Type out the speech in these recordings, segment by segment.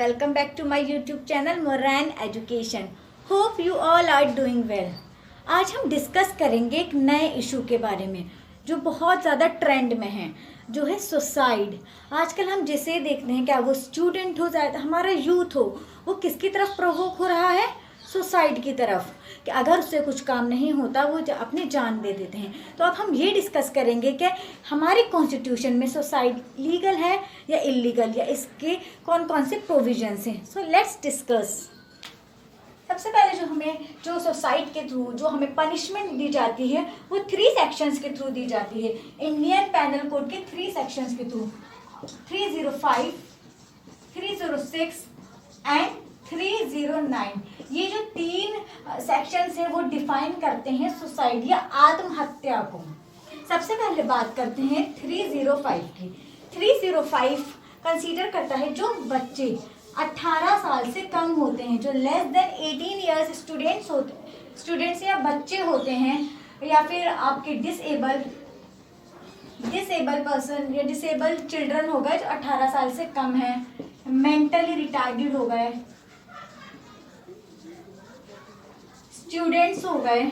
Welcome back to my YouTube channel Moran Education. Hope you all are doing well. आज हम discuss करेंगे एक नए इशू के बारे में जो बहुत ज़्यादा ट्रेंड में है, जो है सुसाइड। आजकल हम जिसे देखते हैं, क्या वो स्टूडेंट हो जाए, हमारा यूथ हो, वो किसकी तरफ प्रोवोक हो रहा है? सुसाइड की तरफ, कि अगर उससे कुछ काम नहीं होता वो अपनी जान दे देते हैं। तो अब हम ये डिस्कस करेंगे कि हमारे कॉन्स्टिट्यूशन में सुसाइड लीगल है या इलीगल, या इसके कौन कौन से प्रोविजंस हैं। So let's discuss. सबसे पहले जो सुसाइड के थ्रू जो हमें पनिशमेंट दी जाती है वो 3 सेक्शंस के थ्रू दी जाती है। इंडियन पेनल कोड के 3 सेक्शंस के थ्रू, 305, 306 एंड 309। ये जो 3 सेक्शंस है वो डिफाइन करते हैं सुसाइड या आत्महत्या को। सबसे पहले बात करते हैं 305 की। 305 कंसीडर करता है जो बच्चे 18 साल से कम होते हैं, जो लेस देन 18 ईयर्स स्टूडेंट्स या बच्चे होते हैं, या फिर आपके डिसेबल पर्सन या डिसेबल चिल्ड्रन हो गए जो 18 साल से कम है, मेंटली रिटार्डेड हो गए, स्टूडेंट्स हो गए।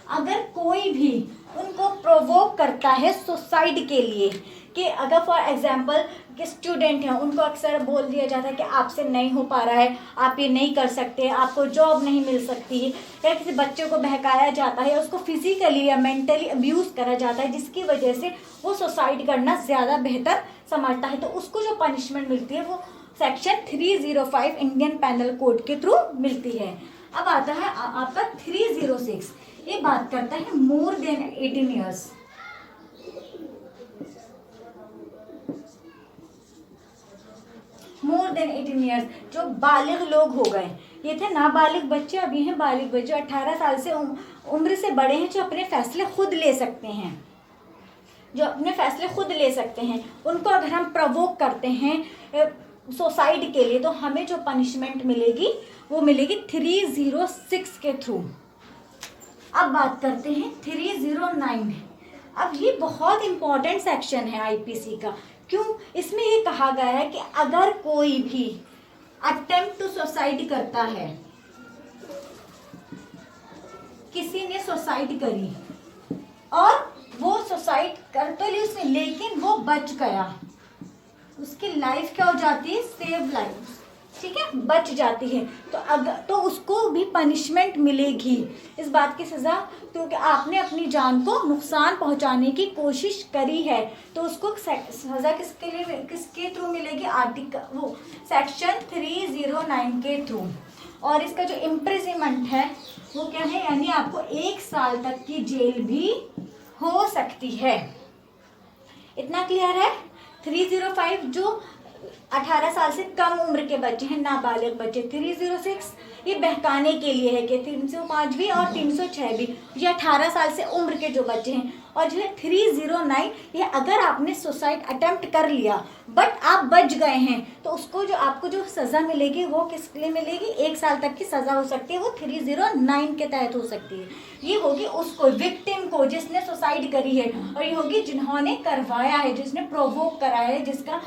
अगर कोई भी उनको प्रोवोक करता है सुसाइड के लिए, कि अगर फॉर एग्जांपल कि स्टूडेंट हैं, उनको अक्सर बोल दिया जाता है कि आपसे नहीं हो पा रहा है, आप ये नहीं कर सकते, आपको जॉब नहीं मिल सकती, या किसी बच्चे को बहकाया जाता है, उसको फिजिकली या मेंटली अब्यूज़ करा जाता है, जिसकी वजह से वो सुसाइड करना ज़्यादा बेहतर समझता है, तो उसको जो पनिशमेंट मिलती है वो सेक्शन 305 इंडियन पेनल कोड के थ्रू मिलती है। अब आता है आपका 306। ये बात करता है more than 18 years. More than 18 years जो बालिग लोग हो गए, ये थे नाबालिग बच्चे, अभी हैं बालिग बच्चे, 18 साल से उम्र से बड़े हैं, जो अपने फैसले खुद ले सकते हैं, उनको अगर हम प्रवोक करते हैं सुसाइड के लिए, तो हमें जो पनिशमेंट मिलेगी वो मिलेगी 306 के थ्रू। अब बात करते हैं 309। अब ये बहुत इंपॉर्टेंट सेक्शन है आईपीसी का। क्यों? इसमें ये कहा गया है कि अगर कोई भी अटेम्प्ट टू सुसाइड करता है, किसी ने सुसाइड करी और वो सुसाइड कर तो ली उसने, लेकिन वो बच गया, उसकी लाइफ क्या हो जाती है? सेव लाइफ, ठीक है, बच जाती है, तो उसको भी पनिशमेंट मिलेगी, इस बात की सज़ा, क्योंकि आपने अपनी जान को नुकसान पहुंचाने की कोशिश करी है, तो उसको सज़ा किसके थ्रू मिलेगी? वो सेक्शन 309 के थ्रू। और इसका जो इम्प्रिजनमेंट है वो क्या है? यानी आपको 1 साल तक की जेल भी हो सकती है। इतना क्लियर है? 305 जो 18 साल से कम उम्र के बच्चे हैं, नाबालिग बच्चे। 306 ये बहकाने के लिए है, कि 305 भी और 306 भी, ये 18 साल से उम्र के जो बच्चे हैं। और जो है 309 ये अगर आपने सुसाइड अटेम्प्ट कर लिया बट आप बच गए हैं, तो उसको जो आपको जो सज़ा मिलेगी वो किसके लिए मिलेगी? 1 साल तक की सज़ा हो सकती है, वो 309 के तहत हो सकती है। ये होगी उसको, विक्टिम को, जिसने सुसाइड करी है, और ये होगी जिन्होंने करवाया है, जिसने प्रोवोक करा है, जिसका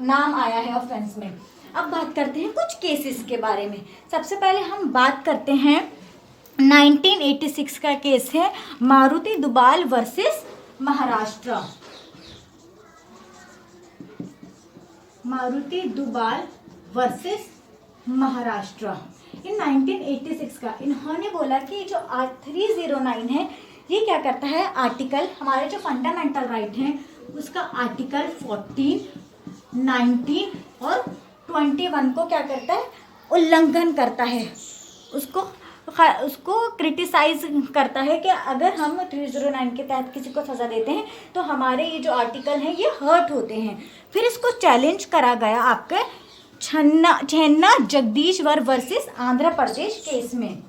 नाम आया है ऑफेंस में। अब बात करते हैं कुछ केसेस के बारे में। सबसे पहले हम बात करते हैं 1986 का केस है, मारुति दुबाल वर्सेस महाराष्ट्र। मारुति दुबाल वर्सेस महाराष्ट्र, इन 1986 का। इन्होंने बोला कि जो 309 है ये क्या करता है? आर्टिकल, हमारे जो फंडामेंटल राइट हैं उसका आर्टिकल 14, 19 और 21 को क्या करता है? उल्लंघन करता है, उसको क्रिटिसाइज करता है कि अगर हम 309 के तहत किसी को सज़ा देते हैं तो हमारे ये जो आर्टिकल हैं ये हर्ट होते हैं। फिर इसको चैलेंज करा गया आपके छन्ना जगदीश्वर वर्सेस आंध्र प्रदेश केस में।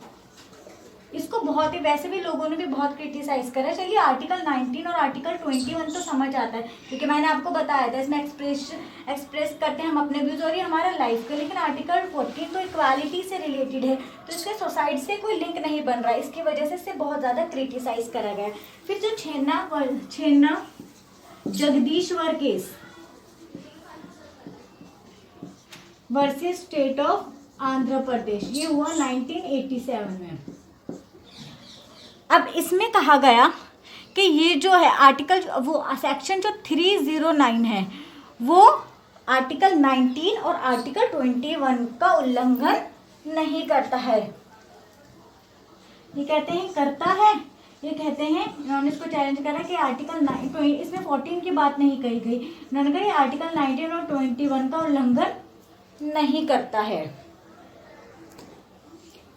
इसको बहुत ही, वैसे भी लोगों ने भी बहुत क्रिटिसाइज करा। चलिए आर्टिकल 19 और आर्टिकल 21 तो समझ आता है, क्योंकि मैंने आपको बताया था इसमें एक्सप्रेस करते हैं हम अपने व्यूज और ये हमारा लाइफ का। लेकिन आर्टिकल 14 तो इक्वालिटी से रिलेटेड है, तो इसके सोसाइटी से कोई लिंक नहीं बन रहा है, इसकी वजह से इसे बहुत ज़्यादा क्रिटिसाइज करा गया। फिर जो Chenna Jagdishwar case, versus state of Andhra Pradesh. ये हुआ 1987 में। अब इसमें कहा गया कि ये जो है आर्टिकल, वो सेक्शन जो 309 है वो आर्टिकल 19 और आर्टिकल 21 का उल्लंघन नहीं करता है। ये कहते हैं करता है, ये कहते हैं, इन्होंने इसको चैलेंज करा कि आर्टिकल 9, इसमें 14 की बात नहीं कही गई, इन्होंने कहा ये आर्टिकल 19 और 21 का उल्लंघन नहीं करता है।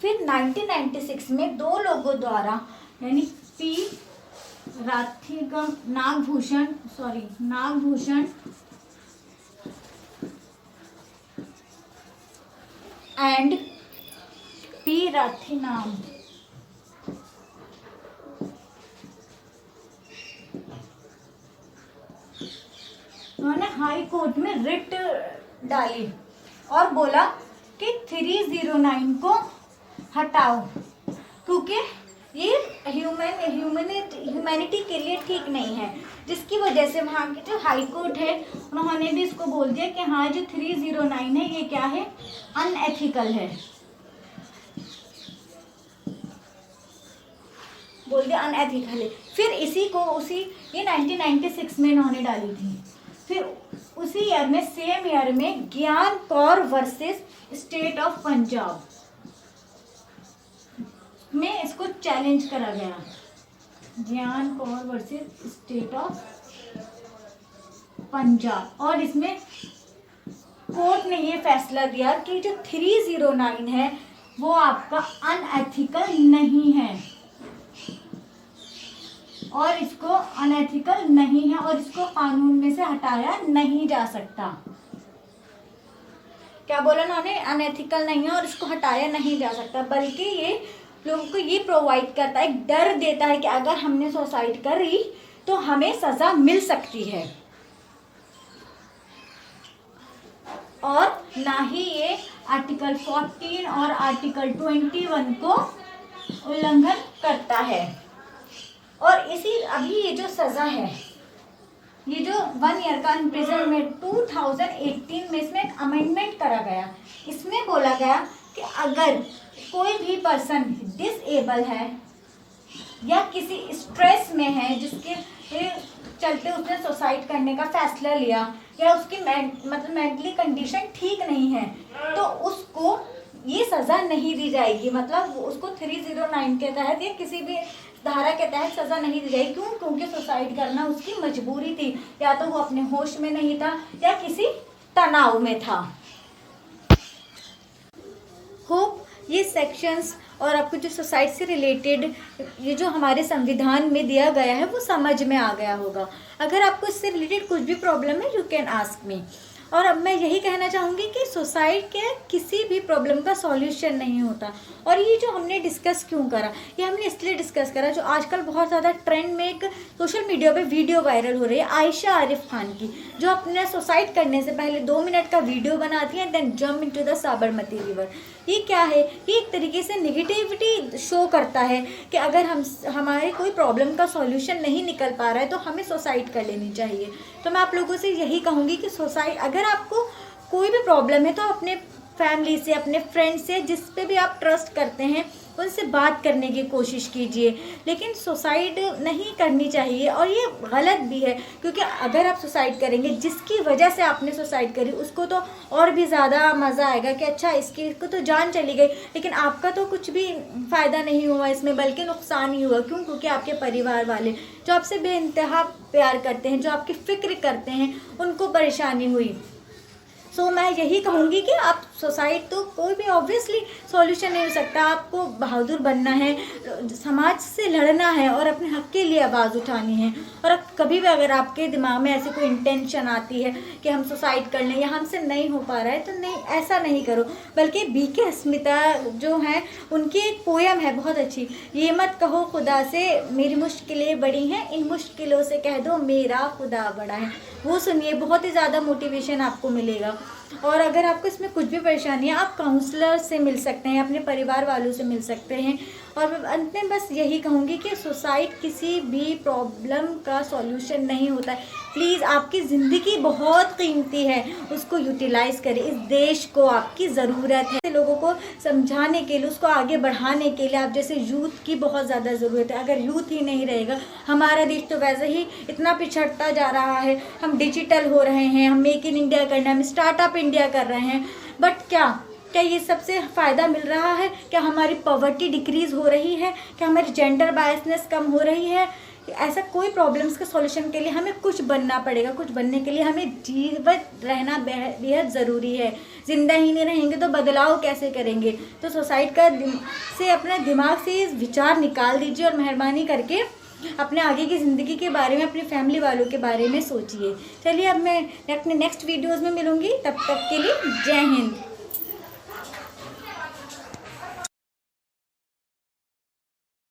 फिर 1996 में दो लोगों द्वारा, यानी पी राथिगम नागभूषण एंड पी राथिनाम, उन्होंने हाई कोर्ट में रिट डाली और बोला कि 309 को हटाओ, क्योंकि ये ह्यूमैनिटी के लिए ठीक नहीं है, जिसकी वजह से वहाँ की जो हाई कोर्ट है उन्होंने भी इसको बोल दिया कि हाँ जो 309 है ये क्या है, अनएथिकल है, बोल दिया अनएथिकल है। फिर इसी को ये 1996 में इन्होंने डाली थी। फिर उसी ईयर में, सेम ईयर में, ज्ञान Kaur versus state of Punjab में इसको चैलेंज करा गया। ज्ञान Kaur versus state of Punjab, और इसमें कोर्ट ने ये फैसला दिया कि जो 309 है वो आपका अनएथिकल नहीं है, और इसको अनएथिकल नहीं है और इसको कानून में से हटाया नहीं जा सकता। क्या बोला उन्होंने, अनएथिकल नहीं है और इसको हटाया नहीं जा सकता, बल्कि ये लोगों को ये प्रोवाइड करता है, डर देता है कि अगर हमने सुसाइड करी तो हमें सजा मिल सकती है, और ना ही ये आर्टिकल 14 और आर्टिकल 21 को उल्लंघन करता है। और इसी अभी ये जो सज़ा है, ये जो 1 ईयर का इम्प्रिजनमेंट 2018 में इसमें एक अमेंडमेंट करा गया। इसमें बोला गया कि अगर कोई भी पर्सन डिसेबल है या किसी स्ट्रेस में है जिसके चलते उसने सुसाइड करने का फैसला लिया, या उसकी मतलब मेंटली कंडीशन ठीक नहीं है, तो उसको ये सज़ा नहीं दी जाएगी। मतलब उसको 309 के तहत या किसी भी धारा के तहत सज़ा नहीं दी जाएगी। क्यों? क्योंकि सुसाइड करना उसकी मजबूरी थी, या तो वो अपने होश में नहीं था या किसी तनाव में था। होप ये सेक्शंस और आपको जो सुसाइड से रिलेटेड ये जो हमारे संविधान में दिया गया है वो समझ में आ गया होगा। अगर आपको इससे रिलेटेड कुछ भी प्रॉब्लम है, यू कैन आस्क मी। और अब मैं यही कहना चाहूँगी कि सुसाइड के किसी भी प्रॉब्लम का सॉल्यूशन नहीं होता। और ये जो हमने डिस्कस क्यों करा, ये हमने इसलिए डिस्कस करा, जो आजकल बहुत ज़्यादा ट्रेंड में एक सोशल मीडिया पे वीडियो वायरल हो रही है आयशा आरिफ खान की, जो अपने सुसाइड करने से पहले 2 मिनट का वीडियो बनाती है, then jump into the Sabarmati river. ये क्या है? ये एक तरीके से नेगेटिविटी शो करता है कि अगर हमारे कोई प्रॉब्लम का सॉल्यूशन नहीं निकल पा रहा है तो हमें सुसाइड कर लेनी चाहिए। तो मैं आप लोगों से यही कहूँगी कि सुसाइड, अगर आपको कोई भी प्रॉब्लम है तो अपने फैमिली से, अपने फ्रेंड से, जिस पे भी आप ट्रस्ट करते हैं उनसे बात करने की कोशिश कीजिए। लेकिन सुसाइड नहीं करनी चाहिए, और ये गलत भी है, क्योंकि अगर आप सुसाइड करेंगे, जिसकी वजह से आपने सुसाइड करी उसको तो और भी ज़्यादा मज़ा आएगा कि अच्छा इसको तो जान चली गई, लेकिन आपका तो कुछ भी फ़ायदा नहीं हुआ इसमें, बल्कि नुकसान ही हुआ। क्यों? क्योंकि आपके परिवार वाले जो आपसे बेइंतहा प्यार करते हैं, जो आपकी फ़िक्र करते हैं, उनको परेशानी हुई। सो मैं यही कहूँगी कि आप सुसाइड तो कोई भी ऑब्वियसली सॉल्यूशन नहीं हो सकता। आपको बहादुर बनना है, समाज से लड़ना है और अपने हक के लिए आवाज़ उठानी है। और कभी भी अगर आपके दिमाग में ऐसी कोई इंटेंशन आती है कि हम सुसाइड कर लें या हमसे नहीं हो पा रहा है, तो नहीं, ऐसा नहीं करो। बल्कि बीके अस्मिता जो हैं, उनकी एक पोयम है बहुत अच्छी, ये मत कहो खुदा से मेरी मुश्किलें बड़ी हैं, इन मुश्किलों से कह दो मेरा खुदा बड़ा है। वो सुनिए, बहुत ही ज़्यादा मोटिवेशन आपको मिलेगा। और अगर आपको इसमें कुछ भी परेशानी है, आप काउंसलर से मिल सकते हैं, अपने परिवार वालों से मिल सकते हैं। और मैं अंत में बस यही कहूँगी कि सुसाइड किसी भी प्रॉब्लम का सॉल्यूशन नहीं होता है। प्लीज़, आपकी ज़िंदगी बहुत कीमती है, उसको यूटिलाइज़ करें। इस देश को आपकी ज़रूरत है। लोगों को समझाने के लिए, उसको आगे बढ़ाने के लिए आप जैसे यूथ की बहुत ज़्यादा ज़रूरत है। अगर यूथ ही नहीं रहेगा, हमारा देश तो वैसे ही इतना पिछड़ता जा रहा है। हम डिजिटल हो रहे हैं, हम मेक इन इंडिया करना है, हम स्टार्टअप इंडिया कर रहे हैं, बट क्या ये सबसे फ़ायदा मिल रहा है? क्या हमारी पॉवर्टी डिक्रीज़ हो रही है? क्या हमारी जेंडर बायसनेस कम हो रही है? ऐसा कोई प्रॉब्लम्स के सॉल्यूशन के लिए हमें कुछ बनना पड़ेगा। कुछ बनने के लिए हमें जीवित रहना बेहद ज़रूरी है। ज़िंदा ही नहीं रहेंगे तो बदलाव कैसे करेंगे? तो सुसाइड का से अपने दिमाग से इस विचार निकाल दीजिए और मेहरबानी करके अपने आगे की ज़िंदगी के बारे में, अपनी फैमिली वालों के बारे में सोचिए। चलिए, अब मैं अपने नेक्स्ट वीडियोज़ में मिलूँगी। तब तक के लिए जय हिंद।